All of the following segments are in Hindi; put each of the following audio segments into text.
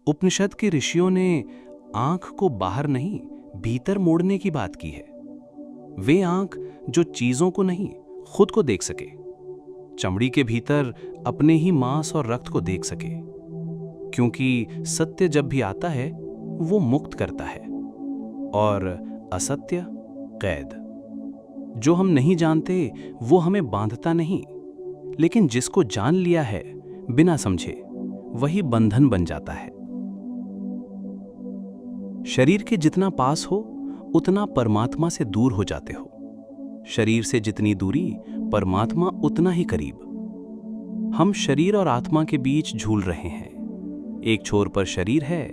उपनिषद के ऋषियों ने आंख को बाहर नहीं, भीतर मोड़ने की बात की है। वे आंख जो चीजों को नहीं, खुद को देख सके, चमड़ी के भीतर अपने ही मांस और रक्त को देख सके। क्योंकि सत्य जब भी आता है वो मुक्त करता है और असत्य कैद। जो हम नहीं जानते वो हमें बांधता नहीं, लेकिन जिसको जान लिया है बिना समझे, वही बंधन बन जाता है। शरीर के जितना पास हो उतना परमात्मा से दूर हो जाते हो। शरीर से जितनी दूरी, परमात्मा उतना ही करीब। हम शरीर और आत्मा के बीच झूल रहे हैं। एक छोर पर शरीर है,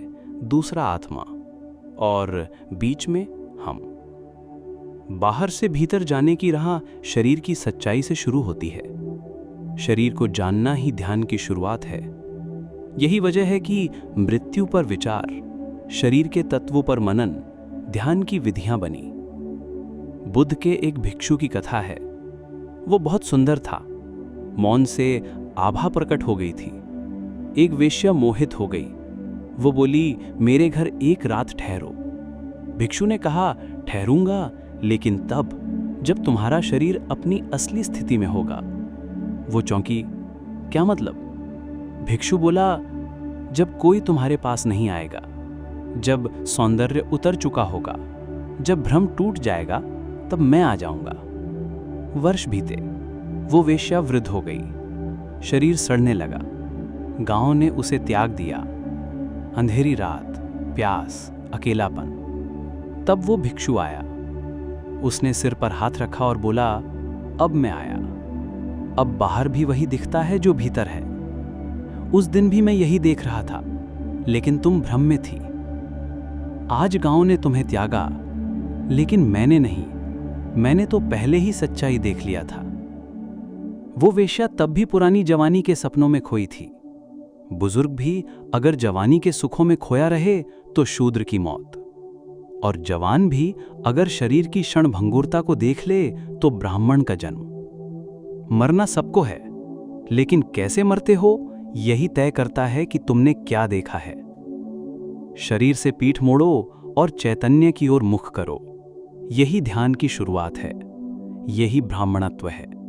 दूसरा आत्मा, और बीच में हम। बाहर से भीतर जाने की राह शरीर की सच्चाई से शुरू होती है। शरीर को जानना ही ध्यान की शुरुआत है। यही वजह है कि मृत्यु पर विचार, शरीर के तत्वों पर मनन ध्यान की विधियां बनी। बुद्ध के एक भिक्षु की कथा है। वो बहुत सुंदर था। मौन से आभा प्रकट हो गई थी। एक वेश्या मोहित हो गई। वो बोली, मेरे घर एक रात ठहरो। भिक्षु ने कहा, ठहरूंगा, लेकिन तब जब तुम्हारा शरीर अपनी असली स्थिति में होगा। वो चौंकी, क्या मतलब? भिक्षु बोला, जब कोई तुम्हारे पास नहीं आएगा, जब सौंदर्य उतर चुका होगा, जब भ्रम टूट जाएगा, तब मैं आ जाऊंगा। वर्ष बीते, वो वेश्या वृद्ध हो गई। शरीर सड़ने लगा। गांव ने उसे त्याग दिया। अंधेरी रात, प्यास, अकेलापन। तब वो भिक्षु आया। उसने सिर पर हाथ रखा और बोला, अब मैं आया। अब बाहर भी वही दिखता है जो भीतर है। उस दिन भी मैं यही देख रहा था, लेकिन तुम भ्रम में थी। आज गांव ने तुम्हें त्यागा, लेकिन मैंने नहीं। मैंने तो पहले ही सच्चाई देख लिया था। वो वेश्या तब भी पुरानी जवानी के सपनों में खोई थी। बुजुर्ग भी अगर जवानी के सुखों में खोया रहे तो शूद्र की मौत, और जवान भी अगर शरीर की क्षण भंगुरता को देख ले तो ब्राह्मण का जन्म। मरना सबको है, लेकिन कैसे मरते हो यही तय करता है कि तुमने क्या देखा है। शरीर से पीठ मोड़ो और चैतन्य की ओर मुख करो। यही ध्यान की शुरुआत है। यही ब्राह्मणत्व है।